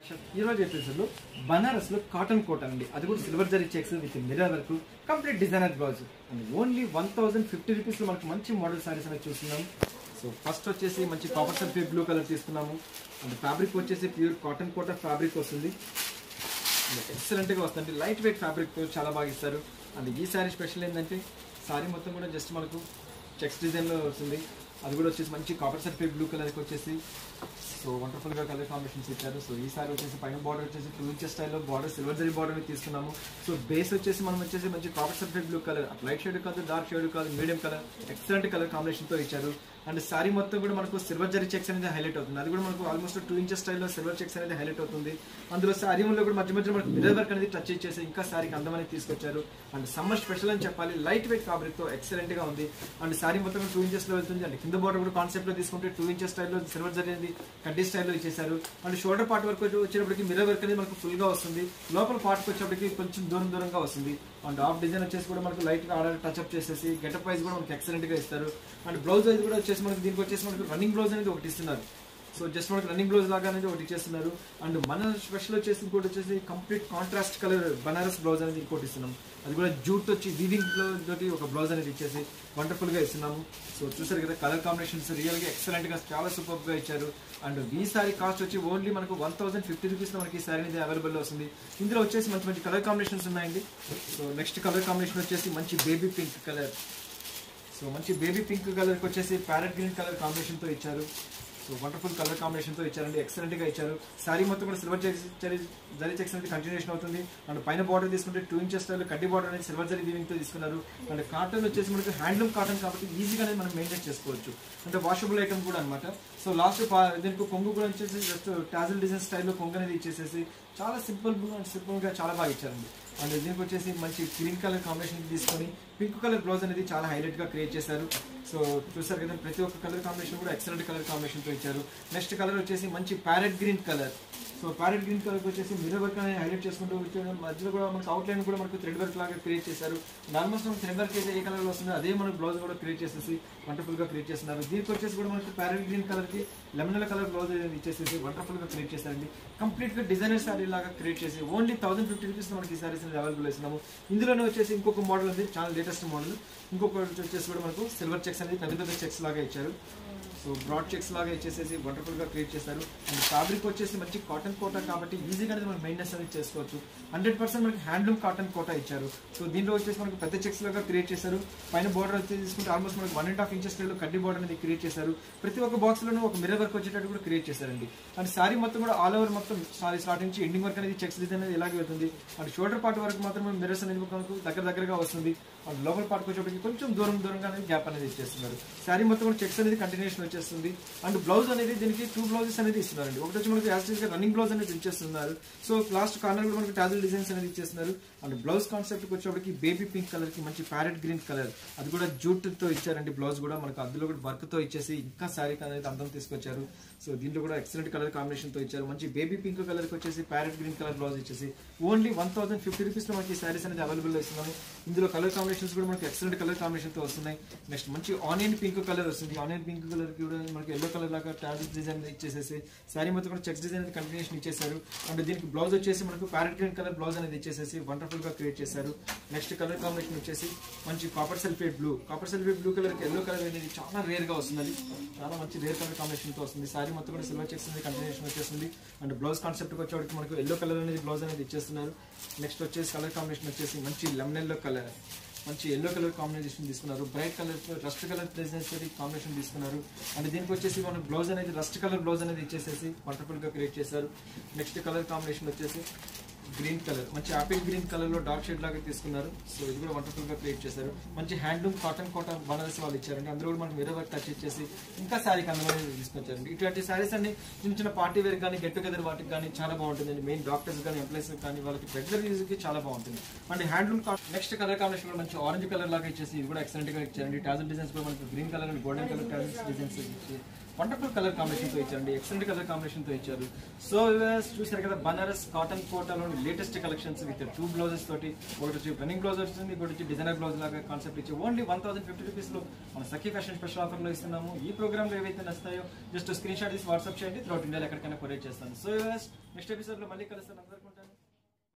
ఈ రోజు ఎపిసోడ్ లో బనారస్ లో కాటన్ కోట్ అండి, అది కూడా silver zari checks with mirror work, complete designer blouse and only 1050 rupees లో మనకి మంచి మోడల్ సారీస్ అనేది చూస్తున్నాం. సో ఫస్ట్ వచ్చేసి మంచి కాపర్ సల్ఫేట్ బ్లూ కలర్ తీసుకున్నాము అండ్ ఫ్యాబ్రిక్ వచ్చేసి ప్యూర్ కాటన్ కోట ఫ్యాబ్రిక్ వస్తుంది. ఎక్సలెంట్ గా వస్తుంది, లైట్ వెయిట్ ఫ్యాబ్రిక్ తో చాలా బాగా ఇస్తారు. అండ్ ఈ సారీ స్పెషల్ ఏంటంటే సారీ మొత్తం కూడా జస్ట్ మనకు చెక్స్ డిజైన్ లో వస్తుంది. అది కూడా వచ్చేసి మంచి కాపర్ సల్ఫేట్ బ్లూ కలర్ కి వచ్చేసి సో వండర్ఫుల్ గా కలర్ కాంబినేషన్స్ ఇచ్చారు. సో ఈ సారీ వచ్చేసి పైన బార్డర్ వచ్చేసి 2 ఇంచెస్ స్టైల్లో బార్డర్ సిల్వర్ జరీ బార్డర్ తీసుకున్నాము. సో బేస్ వచ్చేసి మనం వచ్చేసి మంచి copper sulphate blue colour, light shade కాదు, డార్క్ షేడ్ కాదు, medium colour, excellent colour combination తో ఇచ్చారు. అండ్ సారీ మొత్తం కూడా మనకు సిల్వర్ జరీ చెక్స్ అనేది హైలైట్ అవుతుంది. అది కూడా మనకు ఆల్మోస్ట్ 2 ఇంచెస్ స్టైల్లో సిల్వర్ చెక్స్ అనేది హైలైట్ అవుతుంది. అందులో సారీ లో కూడా మధ్య మధ్య మనకు మిర్రర్ వర్క్ అనేది టచ్ చేసి ఇంకా సారీకి అందం అనేది తీసుకొచ్చారు. అండ్ సమ్మర్ స్పెషల్ అని చెప్పాలి, లైట్ వెయిట్ ఫ్యాబ్రిక్ తో ఎక్సలెంట్ గా ఉంది. అండ్ సారీ మొత్తం 2 ఇంచెస్ లో వెళ్తుంది. అండ్ కింద బార్డర్ కూడా కాన్సెప్ట్ లో తీసుకుంటే 2 ఇంచెస్ స్టైల్లో సిల్వర్ జరీ అనేది కడ్డీ స్టైల్లో ఇచ్చేసారు. అండ్ షోల్డర్ పార్ట్ వరకు వచ్చేటప్పటికి మిర్రర్ వర్క్ అనేది మనకు ఫుల్ గా వస్తుంది. లోపల పార్ట్ వచ్చేటప్పటికి కొంచెం దూరంగా వస్తుంది. అండ్ హాఫ్ డిజైన్ వచ్చేసి కూడా మనకు లైట్ గా ఆర్డర్ టచ్ అప్ చేసేసి గెటప్ వైజ్ కూడా మనకి ఎక్సలెంట్ గా ఇస్తారు. అండ్ బ్లౌజ్ వైజ్ కూడా వచ్చేసి మనకి దీనికి వచ్చేసి మనకు రన్నింగ్ బ్లౌజ్ అనేది ఒకటి ఇస్తున్నారు. సో జస్ట్ మనకి రన్నింగ్ బ్లౌజ్ లాగా అనేది ఒకటి ఇచ్చేస్తున్నారు. అండ్ మన స్పెషల్ వచ్చేసి ఇంకోటి వచ్చేసి complete contrast colour Banaras blouse అనేది ఇంకోటి ఇస్తున్నాం. అది కూడా జూట్ వచ్చి వీవింగ్ తోటి ఒక బ్లౌజ్ అనేది ఇచ్చేసి వండర్ఫుల్ గా ఇస్తున్నాము. సో చూసారు కదా, కలర్ కాంబినేషన్స్ రియల్ గా ఎక్సలెంట్ గా చాలా సూపర్ గా ఇచ్చారు. అండ్ ఈ సారీ కాస్ట్ వచ్చి ఓన్లీ మనకు 1050 రూపీస్ లో మనకి ఈ సారీ అనేది అవైలబుల్ లో వస్తుంది. ఇందులో వచ్చేసి మంచి మంచి కలర్ కాంబినేషన్స్ ఉన్నాయండి. సో నెక్స్ట్ కలర్ కాంబినేషన్ వచ్చేసి మంచి బేబీ పింక్ కలర్. సో మంచి బేబీ పింక్ కలర్ కి వచ్చేసి ప్యారెట్ గ్రీన్ కలర్ కాంబినేషన్ తో ఇచ్చారు. సో వండర్ఫుల్ కలర్ కాంబినేషన్ తో ఇచ్చారండి, ఎక్సలెంట్ గా ఇచ్చారు. సారీ మొత్తం కూడా సిల్వర్ జరీ చెక్స్ అనేది కంటిన్యూషన్ అవుతుంది. అండ్ పైన బార్డర్ తీసుకుంటే 2 ఇంచెస్ స్టైల్ కడ్డీ బార్డర్ అనేది సిల్వర్ జరీ వీవింగ్ తో తీసుకున్నారు. అండ్ కాటన్ వచ్చేసి మనకి హ్యాండ్లూమ్ కాటన్ కాబట్టి ఈజీగా మనం మెయింటైన్ చేసుకోవచ్చు, అంటే వాషబుల్ ఐటమ్ కూడా అనమాట. సో లాస్ట్ దీనికి కొంగు కూడా వచ్చేసి జస్ట్ టాజిల్ డిజైన్ స్టైల్లో కొంగు అనేది ఇచ్చేసేసి చాలా సింపుల్ గా చాలా బాగా ఇచ్చారండి. అండ్ దీనికి వచ్చేసి మంచి గ్రీన్ కలర్ కాంబినేషన్ తీసుకొని పింక్ కలర్ బ్లౌజ్ అనేది చాలా హైలైట్ గా క్రియేట్ చేశారు. సో చూసారు కదా, ప్రతి ఒక్క కలర్ కాంబినేషన్ కూడా ఎక్సలెంట్ కలర్ కాంబినేషన్ తో ఇచ్చారు. నెక్స్ట్ కలర్ వచ్చేసి మంచి parrot green colour. So parrot green colour వచ్చేసి మిర్రర్ వర్క్ అనేది హైలైట్ చేసుకుంటూ మధ్యలో కూడా మనకు అవుట్ లైన్ కూడా మనకు థ్రెడ్ వర్క్ లాగా క్రియేట్ చేశారు. ఆల్మోస్ట్ మనకు థ్రెడ్ వర్క్ అయితే ఏ కలర్ లో వస్తుందో అదే మనకు బ్లౌజ్ కూడా క్రియేట్ చేసేసి వండర్ఫుల్ గా క్రియేట్ చేస్తున్నారు. దీనికి వచ్చేసి కూడా మనకి ప్యారెట్ గ్రీన్ కలర్ కి లెమన్ కలర్ బ్లౌజ్ అనేది ఇచ్చేసేసి వండర్ఫుల్ గా క్రియేట్ చేశారండి. కంప్లీట్ గా డిజైనర్ సారీ లాగా క్రియేట్ చేసి ఓన్లీ 1050 రూపీస్ మనకి ఈ సారీస్ అనేది అవైలబుల్ ఇస్తున్నాము. ఇందులోనే వచ్చేసి ఇంకొక మోడల్ ఉంది, చాలా లేటెస్ట్ మోడల్. ఇంకొకటి వచ్చేసి కూడా మనకు సిల్వర్ చెక్స్ అనేది పెద్ద పెద్ద చెక్స్ లాగా ఇచ్చారు. సో బ్రాడ్ చెక్స్ లాగా ఇచ్చేసేసి వండర్ఫుల్ గా క్రియేట్ చేశారు. అండ్ ఫ్యాబ్రిక్ వచ్చేసి మంచి కాటన్ కోటా కాబట్టి ఈజీగా అనేది మనం మెయింటెనెన్స్ అనేది చేసుకోవచ్చు. 100% మనకి హ్యాండ్లూమ్ కాటన్ కోటా ఇచ్చారు. సో దీంట్లో వచ్చేసి మనకు పెద్ద చెక్స్ లాగా క్రియేట్ చేశారు. పైన బార్డర్ వచ్చేసి తీసుకుంటే ఆల్మోస్ట్ మనకు 1.5 ఇంచెస్ లో కడ్డీ బార్డర్ అనేది క్రియేట్ చేశారు. ప్రతి ఒక్క బాక్స్ లోనూ ఒక మిర్రర్ వర్క్ వచ్చేటట్టు కూడా క్రియేట్ చేశారండి. అండ్ సారీ మొత్తం కూడా ఆల్ ఓవర్ మొత్తం సారీ స్టార్ట్ నుంచి ఎండింగ్ వరకు అనేది చెక్స్ డిజైన్ అనేది ఇలాగే వెళ్తుంది. అండ్ షోల్డర్ పార్ట్ వరకు మాత్రం మిర్రర్స్ అనేది మనకు దగ్గరగా వస్తుంది. అండ్ లోపల పార్ట్ వచ్చేటప్పటికి కొంచెం దూరంగా అనేది గ్యాప్ అనేది ఇచ్చేస్తున్నారు. సారీ మొత్తం కూడా చెక్స్ అనేది కంటిన్యూషన్ వచ్చేస్తుంది. అండ్ బ్లౌజ్ అనేది దీనికి 2 బ్లౌజెస్ అనేది ఇస్తున్నారండి. ఒకటి వచ్చి మనకి యాజ్ గా రన్నింగ్ బ్లౌజ్ అనేది ఇచ్చేస్తున్నారు. సో లాస్ట్ కార్నర్ కూడా మనకి టాజిల్ డిజైన్స్ అనేది ఇచ్చేస్తున్నారు. అండ్ బ్లౌజ్ కాన్సెప్ట్ వచ్చేటప్పటికి బేబీ పింక్ కలర్ కి మంచి ప్యారెట్ గ్రీన్ కలర్, అది కూడా జూట్ తో ఇచ్చారండి. బ్లౌజ్ కూడా మనకు అందులో కూడా వర్క్ తో ఇచ్చేసి ఇంకా సారీ అనేది అందం తీసుకొచ్చారు. సో దీంట్లో కూడా ఎక్సలెంట్ కలర్ కాంబినేషన్ తో ఇచ్చారు. మంచి బేబీ పింక్ కలర్ కి వచ్చేసి ప్యారెట్ గ్రీన్ కలర్ బ్లౌజ్ ఇచ్చేసి ఓన్లీ 1050 రూపీస్ లో మనకి సారీస్ అనేది అవైలబుల్ లో ఇస్తున్నాము. ఇందులో కలర్ కాంబినేషన్స్ కూడా మనకి ఎక్సలెంట్ కలర్ కాంబినేషన్ తో వస్తున్నాయి. నెక్స్ట్ మంచి ఆనియన్ పింక్ కలర్ వస్తుంది. ఆనియన్ పింక్ కలర్ కి కూడా మనకి ఎల్లో కలర్ లాగా టాజిల్ డిజైన్ ఇచ్చేసేసి సారీ మొత్తం కూడా చెక్స్ డిజైన్ అనేది కంటిన్యూషన్ ఇచ్చేసారు. అండ్ దీనికి బ్లౌజ్ వచ్చేసి మనకు ప్యారెట్ గ్రీన్ కలర్ బ్లౌజ్ అనేది ఇచ్చేసేసి వండర్ఫుల్ గా క్రియేట్ చేశారు. నెక్స్ట్ కలర్ కాంబినేషన్ వచ్చేసి మంచి కాపర్ సల్ఫేట్ బ్లూ కలర్ కి ఎల్లో కలర్ అనేది చాలా రేర్ గా వస్తుంది. చాలా మంచి రేర్ కలర్ కాంబినేషన్ తో వస్తుంది. సారీ మొత్తం కూడా సిల్వర్ చెక్స్ అనేది కంటిన్యూషన్ వచ్చేస్తుంది. అండ్ బ్లౌజ్ కాన్సెప్ట్ వచ్చేవాడికి మనకు ఎల్లో కలర్ అనేది బ్లౌజ్ అనేది ఇచ్చేస్తున్నారు. నెక్స్ట్ వచ్చేసి కలర్ కాంబినేషన్ వచ్చేసి మంచి లెమన్ ఎల్లో కలర్, మంచి ఎల్లో కలర్ కాంబినేషన్ తీసుకున్నారు. Bright colour rust colour designs combination తీసుకున్నారు. అండ్ దీనికి వచ్చేసి మన బ్లౌజ్ అనేది రస్ట్ కలర్ బ్లౌజ్ అనేది ఇచ్చేసేసి వండర్ఫుల్ గా క్రియేట్ చేశారు. నెక్స్ట్ కలర్ కాంబినేషన్ వచ్చేసి గ్రీన్ కలర్, మంచి ఆపిల్ గ్రీన్ కలర్ లో డార్క్ షేడ్ లాగా తీసుకున్నారు. సో ఇది కూడా వండర్ఫుల్ గా క్రియేట్ చేశారు. మంచి హ్యాండ్లూమ్ కాటన్ బనారస్ వాళ్ళు ఇచ్చారండి. అందులో కూడా మనకి మిర్రర్ వర్క్ టచ్ ఇచ్చేసి ఇంకా శారీకి అందమైన తీసుకొచ్చారండి. ఇటువంటి శారీస్ అన్ని చిన్న పార్టీ వేర్ కానీ గెట్ టుగెదర్ వాటికి కానీ చాలా బాగుంటుందండి. మెయిన్ డాక్టర్స్ కానీ ఎంప్లాయీస్ కానీ వాళ్ళకి రెగ్యులర్ యూజ్ కి చాలా బాగుంటుంది. And handloom next colour combination కూడా మంచి ఆరెంజ్ కలర్ లాగా ఇచ్చేసి ఇది కూడా ఎక్సలెంట్ గా ఇచ్చారండి. టాజిల్ డిజైన్స్ కూడా మనకి green colour and golden colour tassel designs ఇచ్చి వండర్ఫుల్ కలర్ కాంబినేషన్ తో ఇచ్చారండి, ఎక్సలెంట్ కలర్ కాంబినేషన్ తో ఇచ్చారు. సో చూసారు కదా బనారస్ కాటన్ కోటాలోని లేటెస్ట్ కలెక్షన్స్ విత్ 2 బ్లౌజెస్ తోటి, ఒకటి వచ్చి రన్నింగ్ బ్లౌజ్ వచ్చింది, ఇంకోటి వచ్చి డిజైనర్ బ్లౌజ్ లాగా కాన్సెప్ట్ ఇచ్చి ఓన్లీ 1050 రూపీస్ లో మన సఖీ ఫ్యాషన్ స్పెషల్ ఆఫర్ లో ఇస్తున్నాము. ఈ ప్రోగ్రామ్ లో ఏవైతే నస్తాయో జస్ట్ స్క్రీన్ షాట్ తీసి వాట్సాప్ చేయండి, త్రూఅవుట్ ఇండియాలో ఎక్కడికైనా కొరియర్ చేస్తాను. సో నెక్స్ట్ ఎపిసోడ్ లో మళ్ళీ కలుస్తాను, అందరికీ ఉంటాను.